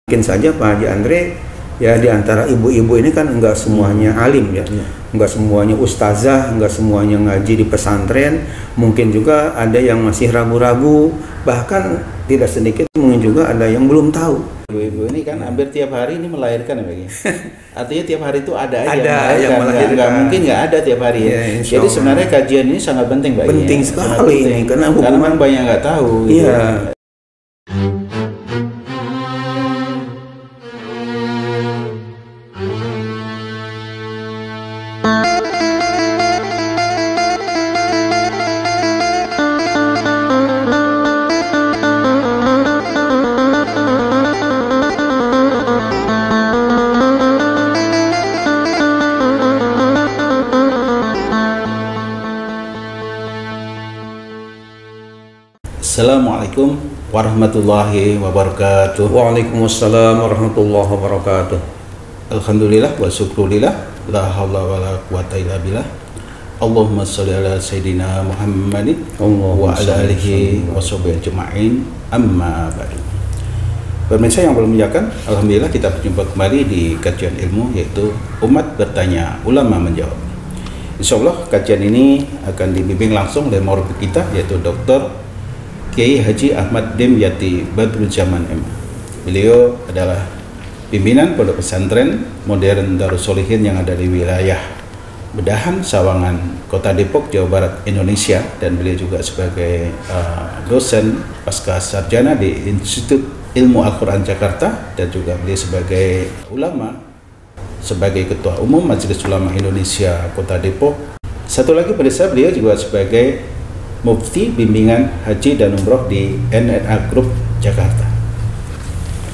Mungkin saja Pak Haji Andre, ya di antara ibu-ibu ini kan enggak semuanya alim ya, enggak semuanya ustazah, enggak semuanya ngaji di pesantren, mungkin juga ada yang masih ragu-ragu, bahkan tidak sedikit mungkin juga ada yang belum tahu. Ibu-ibu ini kan hampir tiap hari ini melahirkan ya Pak. Artinya tiap hari itu ada yang melahirkan. Nggak mungkin nggak ada tiap hari ya. Jadi sebenarnya kajian ini sangat penting Pak. Penting sekali ini karena memang banyak nggak tahu. Iya. Gitu. Assalamualaikum warahmatullahi wabarakatuh. Waalaikumsalam warahmatullahi wabarakatuh. Alhamdulillah wa syukurillah, la haula wa la quwata illa billah. Allahumma sholli ala sayidina Muhammadin wa ala alihi wa sahbihi ajma'in, amma ba'du. Pemirsa yang belum menyaksikan, alhamdulillah kita berjumpa kembali di kajian ilmu, yaitu Umat Bertanya, Ulama Menjawab. Insyaallah kajian ini akan dibimbing langsung oleh murabbi kita, yaitu Dr. Kiai Haji Ahmad Dimyati Badruzzaman MA. Beliau adalah pimpinan Pondok Pesantren Modern Darus Sholihin yang ada di wilayah Bedahan, Sawangan, Kota Depok, Jawa Barat, Indonesia, dan beliau juga sebagai dosen pasca sarjana di Institut Ilmu Al-Quran Jakarta, dan juga beliau sebagai ulama, sebagai Ketua Umum Majelis Ulama Indonesia Kota Depok. Satu lagi pemirsa, beliau juga sebagai Mufti Bimbingan Haji dan Umroh di NNA Group Jakarta.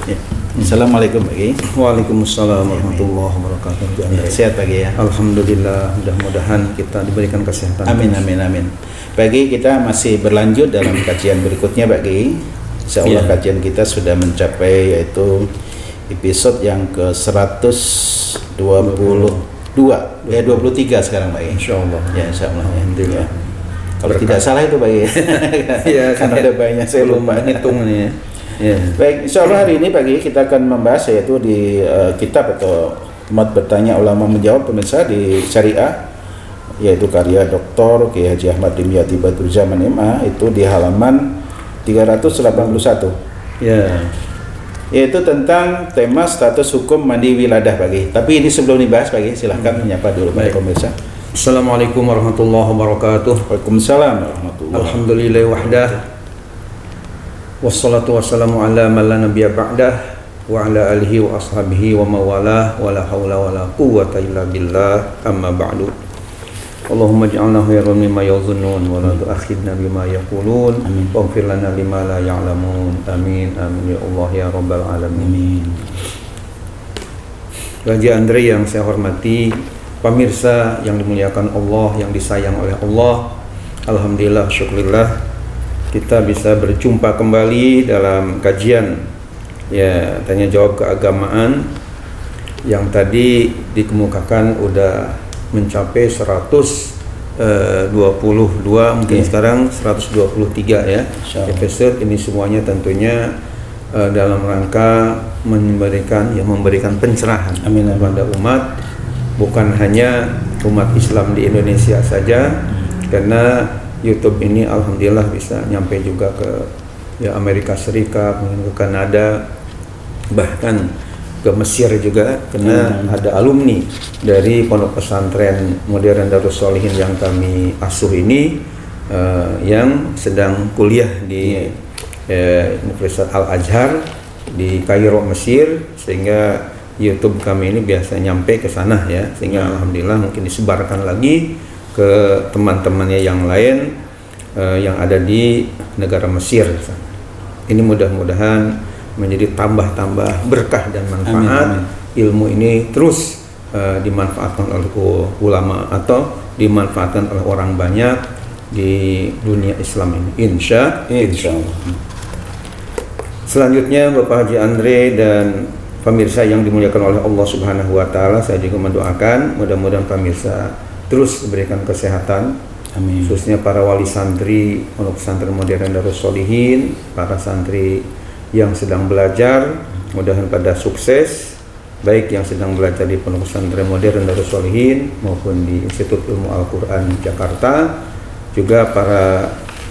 Ya. Assalamualaikum Pak Kiai. Waalaikumsalam warahmatullahi wabarakatuh. Sehat Pak Kiai ya? Alhamdulillah, mudah-mudahan kita diberikan kesehatan. Amin amin amin. Pak Kiai, kita masih berlanjut dalam kajian berikutnya Pak Kiai. Insyaallah kajian kita sudah mencapai yaitu episode yang ke-122 ya 23 sekarang Pak Kiai. Insyaallah. Ya insyaallah. Alhamdulillah. Kalau tidak salah itu Pak Kiai. Ya, karena ada banyak saya lupa hitung nih. Ya. Baik, insyaallah hari ini pagi kita akan membahas yaitu di kitab atau Umat Bertanya Ulama Menjawab pemirsa di Syariah, yaitu karya Dr. Kiai Haji Ahmad Dimyati Badruzzaman MA, itu di halaman 381. Ya. Yaitu tentang tema status hukum mandi wiladah pagi. Tapi ini sebelum dibahas pagi, silahkan menyapa dulu Pak pemirsa. Assalamualaikum warahmatullahi wabarakatuh. Waalaikumsalam warahmatullahi wabarakatuh. Alhamdulillah wahdah. Wassalatu wassalamu ala man la nabiyya ba'dah wa ala alihi wa ashabihi wa mawalah wa la hawla wa la quwwata illa billah, amma ba'du. Allahumma ij'alna khairan mimma yadhunnun wa la tu'akhidna bima yaqulun waghfir lana lima la ya'lamun. Amin amin ya Allah ya rabbal alamin. Haji Andre yang saya hormati, pemirsa yang dimuliakan Allah, yang disayang oleh Allah, alhamdulillah, syukurillah kita bisa berjumpa kembali dalam kajian ya tanya jawab keagamaan yang tadi dikemukakan udah mencapai 122, mungkin kemudian sekarang 123 ya episode ini. Semuanya tentunya dalam rangka memberikan pencerahan kepada umat, bukan hanya umat Islam di Indonesia saja, karena YouTube ini alhamdulillah bisa nyampe juga ke Amerika Serikat, mungkin ke Kanada, bahkan ke Mesir juga, karena ada alumni dari Pondok Pesantren Modern Darus Sholihin yang kami asuh ini yang sedang kuliah di Universitas Al-Azhar di Kairo, Mesir, sehingga YouTube kami ini biasa nyampe ke sana ya, sehingga alhamdulillah mungkin disebarkan lagi ke teman-temannya yang lain yang ada di negara Mesir. Ini mudah-mudahan menjadi tambah-tambah berkah dan manfaat. Ilmu ini terus dimanfaatkan oleh ulama atau dimanfaatkan oleh orang banyak di dunia Islam ini, insya Allah. Selanjutnya Bapak Haji Andre dan pemirsa yang dimuliakan oleh Allah Subhanahu wa taala, saya juga mendoakan mudah-mudahan pemirsa terus diberikan kesehatan, Amin. Khususnya para wali santri Pondok Pesantren Modern Darus Sholihin, para santri yang sedang belajar, mudahan pada sukses, baik yang sedang belajar di Pondok Pesantren Modern Darus Sholihin maupun di Institut Ilmu Al-Quran Jakarta, juga para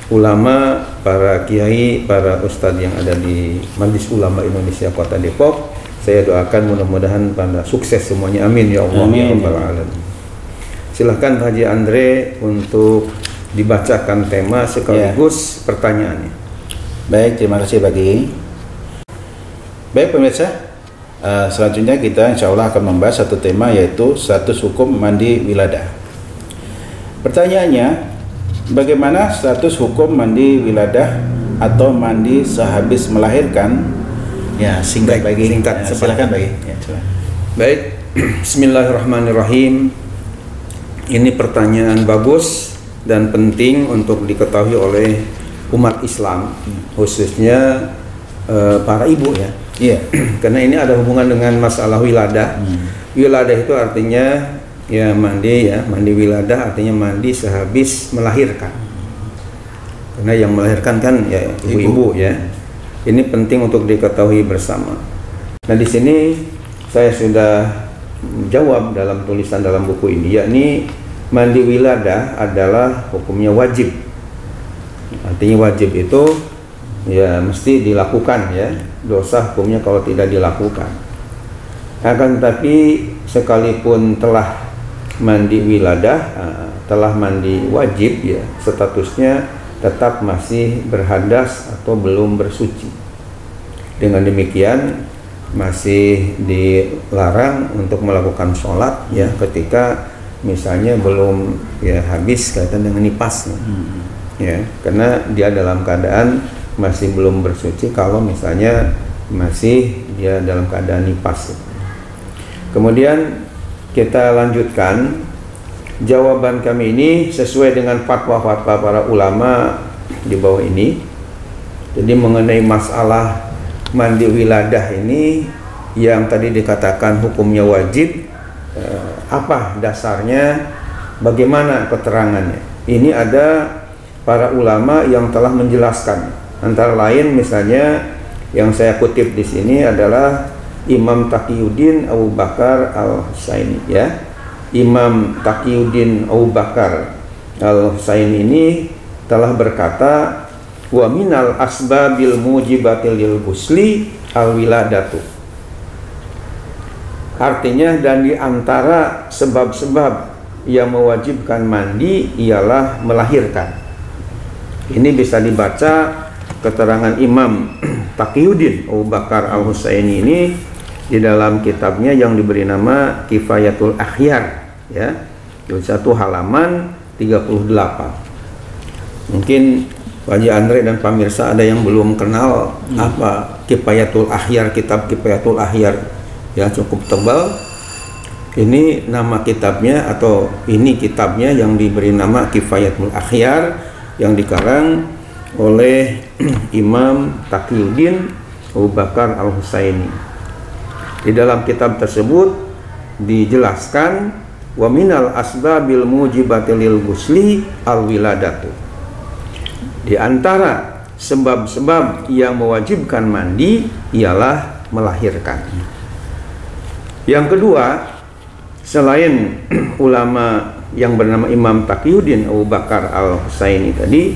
ulama, para kiai, para ustadz yang ada di Majelis Ulama Indonesia Kota Depok. Saya doakan mudah-mudahan pada sukses semuanya, amin ya Allah ya Rabbal Alamin. Silahkan Haji Andre untuk dibacakan tema sekaligus pertanyaannya. Baik, terima kasih Bagi. Baik pemirsa, selanjutnya kita insya Allah akan membahas satu tema, yaitu status hukum mandi wiladah. Pertanyaannya, bagaimana status hukum mandi wiladah atau mandi sehabis melahirkan? Ya, singkat Bagi. Singkat, silakan Bagi. Ya, baik, Bismillahirrahmanirrahim. Ini pertanyaan bagus dan penting untuk diketahui oleh umat Islam, khususnya para ibu ya. Iya. Karena ini ada hubungan dengan masalah wiladah. Wiladah itu artinya ya, mandi wiladah artinya mandi sehabis melahirkan. Karena yang melahirkan kan ya ibu-ibu ya. Ini penting untuk diketahui bersama. Nah, di sini saya sudah jawab dalam tulisan dalam buku ini, yakni mandi wiladah adalah hukumnya wajib. Artinya wajib itu ya mesti dilakukan ya. Dosa hukumnya kalau tidak dilakukan. Akan tetapi sekalipun telah mandi wiladah, telah mandi wajib ya, statusnya tetap masih berhadas atau belum bersuci. Dengan demikian masih dilarang untuk melakukan sholat ya ketika misalnya belum ya habis kaitan dengan nipasnya. Ya, karena dia dalam keadaan masih belum bersuci kalau misalnya masih dia dalam keadaan nipas. Kemudian kita lanjutkan. Jawaban kami ini sesuai dengan fatwa-fatwa para ulama di bawah ini. Jadi mengenai masalah mandi wiladah ini yang tadi dikatakan hukumnya wajib, apa dasarnya, bagaimana keterangannya? Ini ada para ulama yang telah menjelaskan. Antara lain misalnya yang saya kutip di sini adalah Imam Taqiyuddin Abu Bakar Al-Husaini ya. Imam Taqiyuddin Abu Bakar Al-Husaini ini telah berkata, wa minal asbabil mujibatil lil ghusli al-wiladatu. Artinya, dan di antara sebab-sebab yang mewajibkan mandi ialah melahirkan. Ini bisa dibaca keterangan Imam Taqiyuddin Abu Bakar Al-Husaini ini di dalam kitabnya yang diberi nama Kifayatul Akhyar ya, juz 1 halaman 38. Mungkin Pak Haji Andre dan pemirsa ada yang belum kenal apa Kifayatul Akhyar, kitab Kifayatul Akhyar ya, cukup tebal. Ini nama kitabnya atau ini kitabnya yang diberi nama Kifayatul Akhyar yang dikarang oleh Imam Taqiyuddin Abu Bakar Al-Husaini. Di dalam kitab tersebut dijelaskan wa minal asbabil mujibatil lil ghusli al-wiladatu. Di antara sebab-sebab yang mewajibkan mandi ialah melahirkan. Yang kedua, selain ulama yang bernama Imam Taqiyuddin Abu Bakar Al-Husaini tadi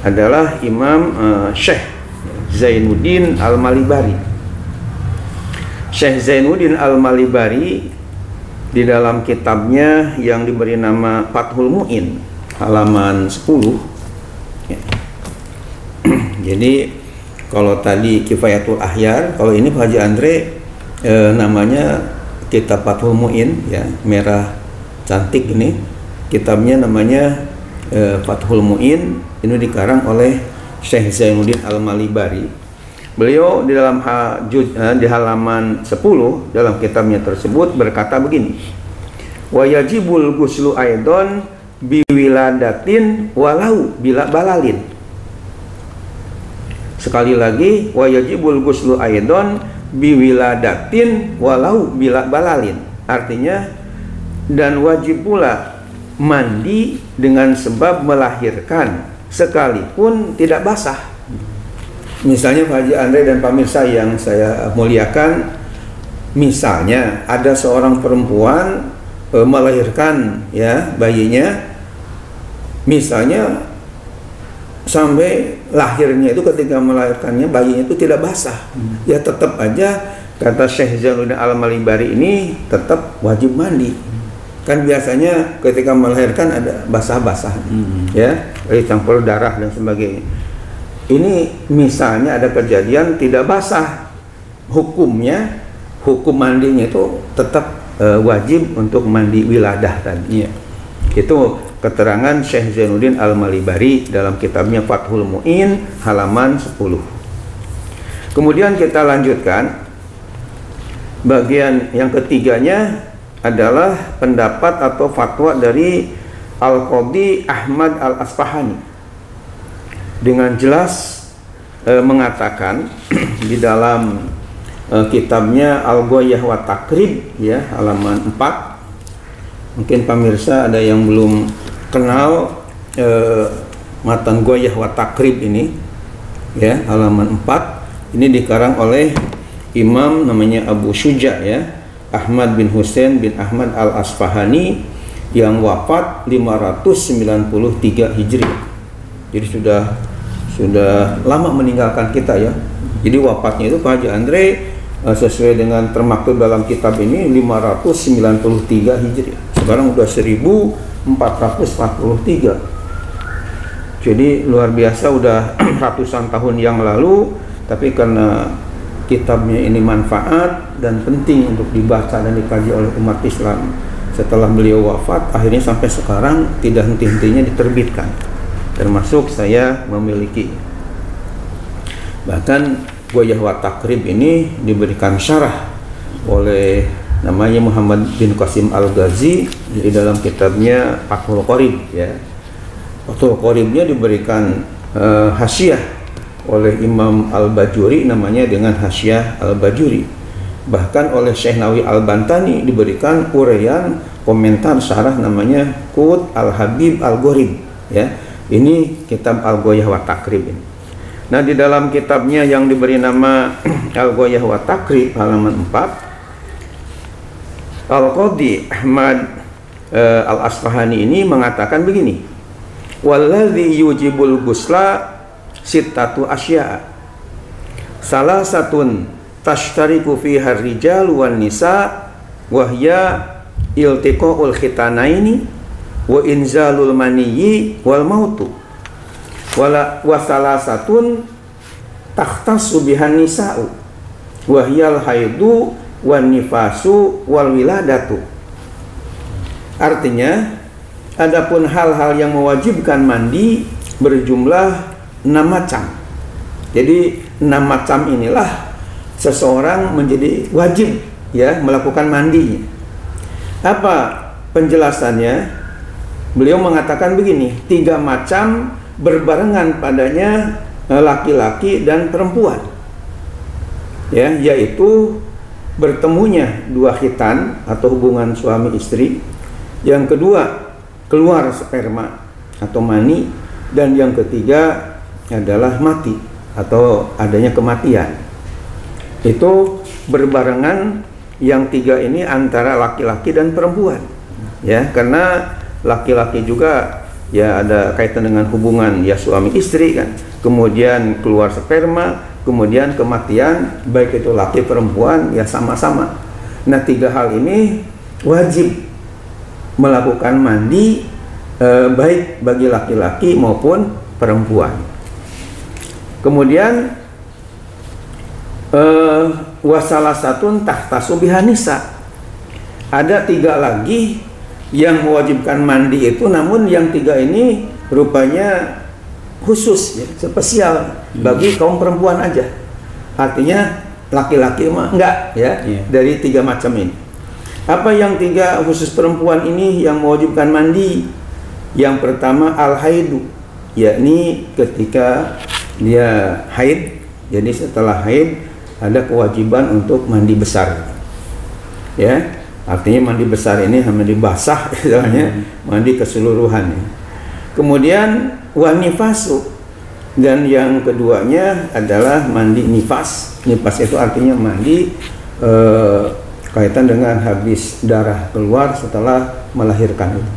adalah Imam Syekh Zainuddin Al-Malibari. Syekh Zainuddin Al-Malibari di dalam kitabnya yang diberi nama Fathul Mu'in halaman 10 ya. Jadi kalau tadi Kifayatul Akhyar, kalau ini Pak Haji Andre namanya kitab Fathul Mu'in ya, merah cantik ini kitabnya, namanya Fathul Mu'in. Ini dikarang oleh Syekh Zainuddin Al-Malibari. Beliau di dalam di halaman 10 dalam kitabnya tersebut berkata begini, wa yajibul ghuslu aidon biwiladatin walau bila balalin. Sekali lagi, wa yajibul ghuslu aidon biwiladatin walau bila balalin. Artinya, dan wajib pula mandi dengan sebab melahirkan sekalipun tidak basah. Misalnya Pak Haji Andre dan pemirsa yang saya muliakan, misalnya ada seorang perempuan melahirkan ya bayinya, misalnya sampai lahirnya itu ketika melahirkannya bayinya itu tidak basah, ya tetap aja kata Syekh Zainuddin Al-Malibari ini tetap wajib mandi. Kan biasanya ketika melahirkan ada basah-basah, ya, campur darah dan sebagainya. Ini misalnya ada kejadian tidak basah, hukumnya, hukum mandinya itu tetap wajib untuk mandi wiladah tadi. Ya. Itu keterangan Syekh Zainuddin Al-Malibari dalam kitabnya Fathul Mu'in halaman 10. Kemudian kita lanjutkan bagian yang ketiganya adalah pendapat atau fatwa dari Al-Qadhi Ahmad Al-Asfahani. Dengan jelas mengatakan di dalam kitabnya Al-Ghayah wa Takrib ya halaman 4. Mungkin pemirsa ada yang belum kenal matan Ghayah wa Takrib ini ya halaman 4. Ini dikarang oleh imam namanya Abu Syuja ya, Ahmad bin Husain bin Ahmad Al-Asfahani yang wafat 593 Hijriah. Jadi sudah lama meninggalkan kita ya. Jadi wafatnya itu Pak Haji Andre sesuai dengan termaktub dalam kitab ini 593 Hijriah. Sekarang udah 1443. Jadi luar biasa, udah ratusan tahun yang lalu, tapi karena kitabnya ini manfaat dan penting untuk dibaca dan dikaji oleh umat Islam, setelah beliau wafat akhirnya sampai sekarang tidak henti-hentinya diterbitkan. Termasuk saya memiliki. Bahkan Ghayah wa Takrib ini diberikan syarah oleh namanya Muhammad bin Qasim Al-Ghazi di dalam kitabnya Fathul Qorib ya. Fathul Qoribnya diberikan hasyiah oleh Imam Al-Bajuri, namanya dengan hasyiah Al-Bajuri. Bahkan oleh Syekh Nawawi Al-Bantani diberikan uraian komentar syarah namanya Qut Al-Habib Al-Ghorib ya. Ini kitab Al-Ghayah wa Takrib ini. Nah, di dalam kitabnya yang diberi nama Al-Ghayah wa Takrib halaman 4, Al-Qadhi Ahmad Al-Asfahani ini mengatakan begini. Walladzi yujibul ghusla sittatu asya'a. Salah satun tashtariku fiha ar-rijal wan nisa wa hiya iltiqaul khitanaini wa inzalul maniyyi wal mautu wala wasalasatun takhtassu bihan nisa'u wa hiyal haidu wan nifasu wal wiladatu. Artinya, adapun hal-hal yang mewajibkan mandi berjumlah 6 macam. Jadi 6 macam inilah seseorang menjadi wajib ya melakukan mandinya. Apa penjelasannya? Beliau mengatakan begini, 3 macam berbarengan padanya laki-laki dan perempuan. Ya, yaitu bertemunya 2 khitan atau hubungan suami istri. Yang kedua, keluar sperma atau mani, dan yang ketiga adalah mati atau adanya kematian. Itu berbarengan yang 3 ini antara laki-laki dan perempuan. Ya, karena laki-laki juga ya ada kaitan dengan hubungan ya suami istri kan, kemudian keluar sperma, kemudian kematian, baik itu laki perempuan ya sama-sama. Nah, 3 hal ini wajib melakukan mandi baik bagi laki-laki maupun perempuan. Kemudian wasalasatun tahtasu bihan nisa. Ada 3 lagi yang mewajibkan mandi itu, namun yang 3 ini rupanya khusus ya, spesial bagi kaum perempuan aja. Artinya laki-laki mah enggak ya, dari 3 macam ini. Apa yang 3 khusus perempuan ini yang mewajibkan mandi? Yang pertama al-haidu, yakni ketika dia haid. Jadi setelah haid ada kewajiban untuk mandi besar. Ya. Artinya mandi besar ini mandi basah istilahnya, mandi keseluruhan. Kemudian wanifasu, Dan yang keduanya adalah mandi nifas. Nifas itu artinya mandi kaitan dengan habis darah keluar setelah melahirkan itu.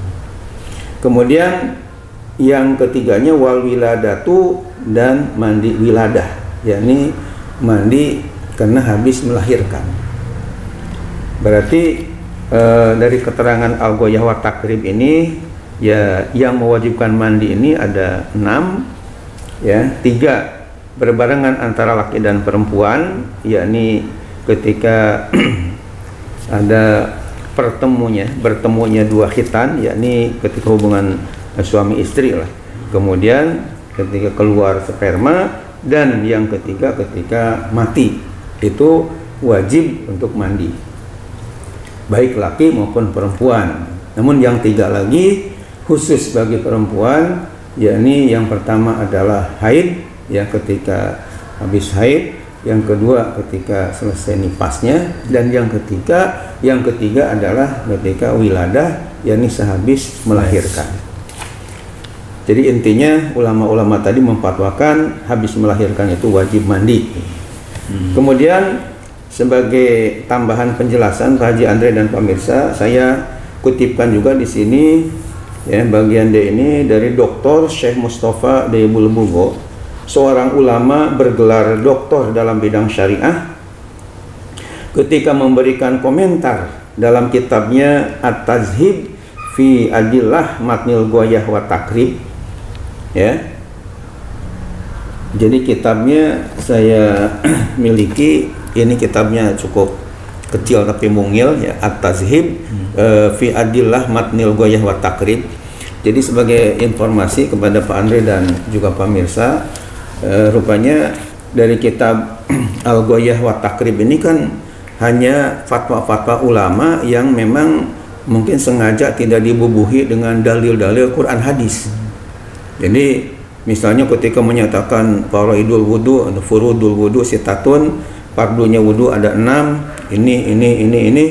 Kemudian yang ketiganya wal wiladatu, dan mandi wiladah, yakni mandi karena habis melahirkan. Berarti dari keterangan Al-Ghoyah wa Takrib ini, ya, yang mewajibkan mandi ini ada 6, ya. 3 berbarengan antara laki dan perempuan, yakni ketika ada bertemunya dua khitan, yakni ketika hubungan suami istri lah. Kemudian ketika keluar sperma, dan yang ketiga ketika mati, itu wajib untuk mandi, baik laki maupun perempuan. Namun yang 3 lagi khusus bagi perempuan, yakni yang pertama adalah haid, ya, ketika habis haid, yang kedua ketika selesai nifasnya, dan yang ketiga adalah ketika wiladah, yakni sehabis melahirkan. Jadi intinya ulama-ulama tadi memfatwakan habis melahirkan itu wajib mandi. Kemudian sebagai tambahan penjelasan Pak Haji Andre dan pemirsa, saya kutipkan juga di sini, ya, bagian D ini dari Dr. Syekh Mustafa Deybul Bugo, seorang ulama bergelar doktor dalam bidang syariah, ketika memberikan komentar dalam kitabnya At-Tazhib fi Adillah Matnil Ghoyah wa Takrib, ya. Jadi kitabnya saya miliki, ini kitabnya cukup kecil tapi mungil, ya, At-Tazhib fi Adillah Matnil Ghoyah wa Takrib. Jadi sebagai informasi kepada Pak Andre dan juga pemirsa, rupanya dari kitab Al-Ghoyah wa Takrib ini kan hanya fatwa-fatwa ulama yang memang mungkin sengaja tidak dibubuhi dengan dalil-dalil Quran hadis. Jadi misalnya ketika menyatakan faraidul wudu, furudul wudu sitatun, fardunya wudu ada 6, ini,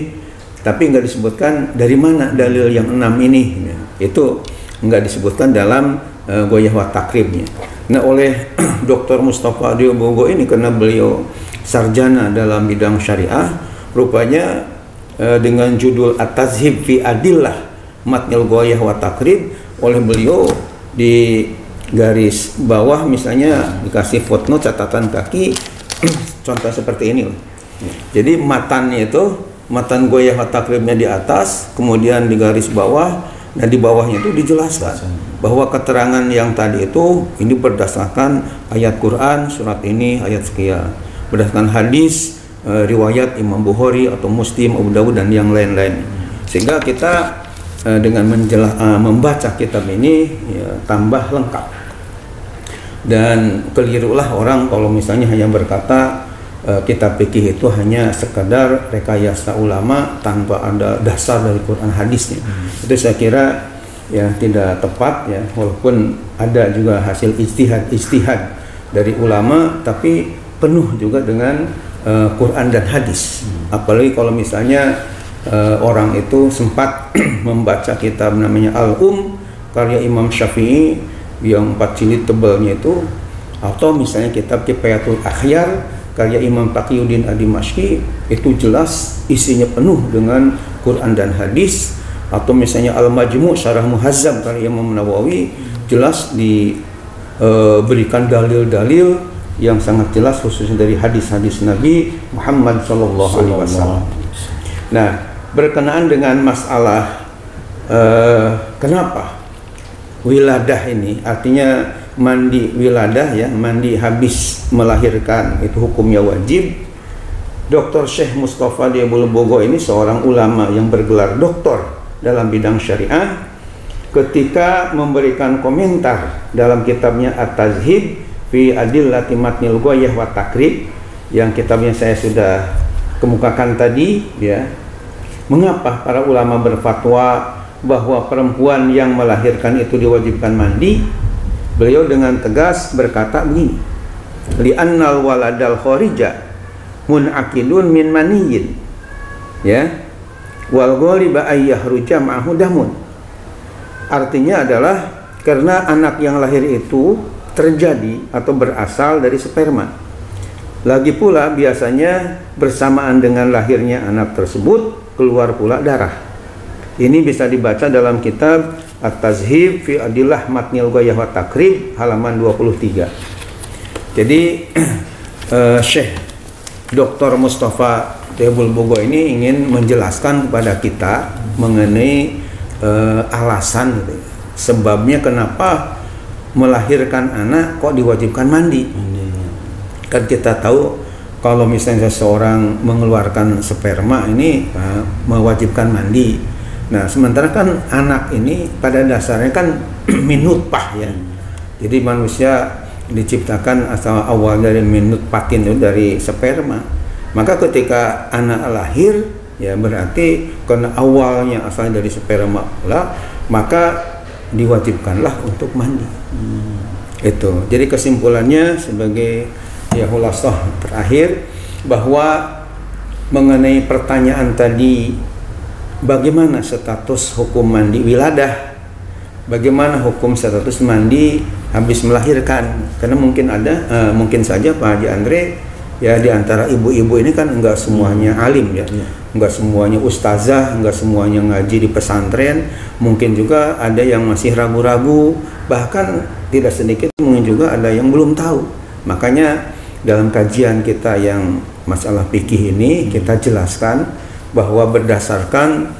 tapi nggak disebutkan dari mana dalil yang 6 ini. Itu nggak disebutkan dalam Ghoyah wa Takribnya. Nah, oleh Dr. Mustafa Deobogo ini, karena beliau sarjana dalam bidang syariah, rupanya dengan judul At-Tazhib fi Adillah Matnil Ghoyah wa Takrib, oleh beliau di garis bawah misalnya dikasih footnote, catatan kaki, contoh seperti ini. Jadi matannya itu, matan Ghoyah wa Takribnya di atas, kemudian di garis bawah, dan di bawahnya itu dijelaskan bahwa keterangan yang tadi itu ini berdasarkan ayat Quran surat ini ayat sekian, berdasarkan hadis riwayat Imam Bukhari atau Muslim, Abu Dawud dan yang lain-lain. Sehingga kita dengan membaca kitab ini, ya, tambah lengkap. Dan kelirulah orang kalau misalnya hanya berkata kitab fikih itu hanya sekadar rekayasa ulama tanpa ada dasar dari Quran hadisnya. Itu saya kira, ya, tidak tepat, ya, walaupun ada juga hasil ijtihad dari ulama, tapi penuh juga dengan Quran dan hadis. Apalagi kalau misalnya orang itu sempat membaca kitab namanya karya Imam Syafi'i yang 4 jilid tebalnya itu, atau misalnya kitab Kifayatul Akhyar karya Imam Taqiyuddin Ad-Dimashqi, itu jelas isinya penuh dengan Quran dan hadis. Atau misalnya Al-Majmu' Syarah Muhazzab karya Imam Nawawi, jelas diberikan dalil-dalil yang sangat jelas khususnya dari hadis-hadis Nabi Muhammad SAW. Nah, berkenaan dengan masalah kenapa wiladah ini, artinya mandi wiladah, ya, mandi habis melahirkan itu hukumnya wajib. Dr. Syekh Mustafa Deybul Bugo ini seorang ulama yang bergelar doktor dalam bidang syariah, ketika memberikan komentar dalam kitabnya At-Tazhib fi Adillati Matnil Ghoyah wa Takrib, yang kitabnya saya sudah kemukakan tadi, ya, mengapa para ulama berfatwa bahwa perempuan yang melahirkan itu diwajibkan mandi. Beliau dengan tegas berkata begini, li'annal waladal kharija mun'aqidun min maniyyin, ya, wal ghaliba ayyahruja ma'ahu damun. Artinya adalah karena anak yang lahir itu terjadi atau berasal dari sperma. Lagi pula biasanya bersamaan dengan lahirnya anak tersebut keluar pula darah. Ini bisa dibaca dalam kitab At-Tazhib fi Adillah Matnil Ghayah wa Takrib halaman 23. Jadi Syekh Dr. Mustafa Tebul Bogo ini ingin menjelaskan kepada kita mengenai alasan gitu, sebabnya kenapa melahirkan anak kok diwajibkan mandi. Kan kita tahu kalau misalnya seseorang mengeluarkan sperma ini mewajibkan mandi. Nah, sementara kan anak ini pada dasarnya kan min nutfah ya. Jadi manusia diciptakan asal awal dari min nutfatin, dari sperma. Maka ketika anak lahir ya berarti karena awalnya asal dari sperma lah, maka diwajibkanlah untuk mandi. Itu. Jadi kesimpulannya sebagai ya khulasah terakhir bahwa mengenai pertanyaan tadi, bagaimana status hukum mandi wiladah, bagaimana hukum status mandi habis melahirkan, karena mungkin saja Pak Haji Andre ya di antara ibu-ibu ini kan enggak semuanya alim ya, enggak semuanya ustazah, enggak semuanya ngaji di pesantren, mungkin juga ada yang masih ragu-ragu, bahkan tidak sedikit mungkin juga ada yang belum tahu. Makanya dalam kajian kita yang masalah fikih ini kita jelaskan bahwa berdasarkan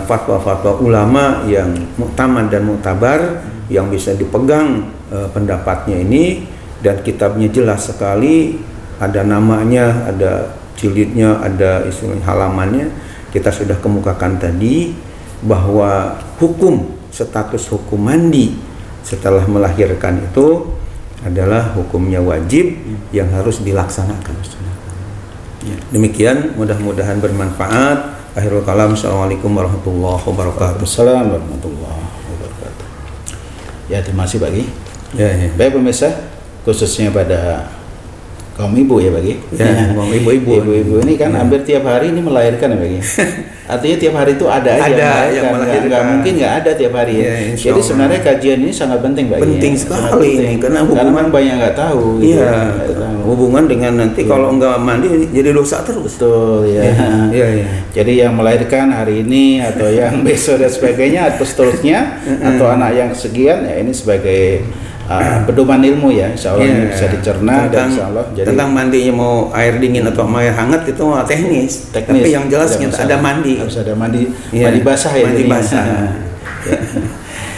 fatwa-fatwa ulama yang muktamad dan muktabar yang bisa dipegang pendapatnya ini, dan kitabnya jelas sekali, ada namanya, ada jilidnya, ada istilah halamannya. Kita sudah kemukakan tadi bahwa status hukum mandi setelah melahirkan itu adalah hukumnya wajib yang harus dilaksanakan. Demikian, mudah-mudahan bermanfaat. Akhirul kalam, assalamualaikum warahmatullahi wabarakatuh. Assalamualaikum warahmatullahi wabarakatuh. Ya, terima kasih Bagi. Ya. Baik pemirsa, khususnya pada kaum ibu ya Bagi. Ya, ibu-ibu ini kan hampir tiap hari ini melahirkan ya Bagi. Artinya tiap hari itu ada aja yang melahirkan. Nggak mungkin nggak ada tiap hari ya. Jadi sebenarnya kajian ini sangat penting Bagi. Penting sekali ini karena hubungan banyak nggak tahu. Iya, gitu. Hubungan dengan nanti kalau nggak mandi jadi dosa terus. Betul ya. Iya. Jadi yang melahirkan hari ini atau yang besok dan sebagainya atau seterusnya atau anak yang sekian ya, ini sebagai pedoman ilmu ya, insya Allah ini bisa dicerna dan insya Allah. Jadi, tentang mandinya mau air dingin atau air hangat itu teknis. Tapi yang jelas kita ada mandi. Harus ada mandi basah ya. Mandi basah.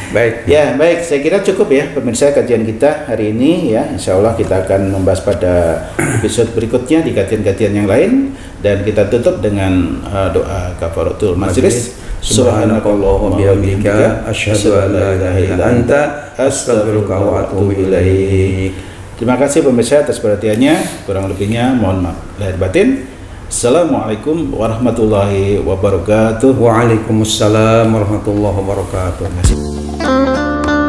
Baik. Ya, baik. Saya kira cukup ya pemirsa kajian kita hari ini ya. Insya Allah kita akan membahas pada episode berikutnya di kajian-kajian yang lain, dan kita tutup dengan doa kafaratul majelis. Subhanakallahumma bihamdika asyhadu an la ilaha illa anta astaghfiruka wa atubu ilaik. Terima kasih pemirsa atas perhatiannya. Kurang lebihnya mohon maaf lahir batin. Assalamualaikum warahmatullahi wabarakatuh. Waalaikumsalam warahmatullahi wabarakatuh. Terima kasih.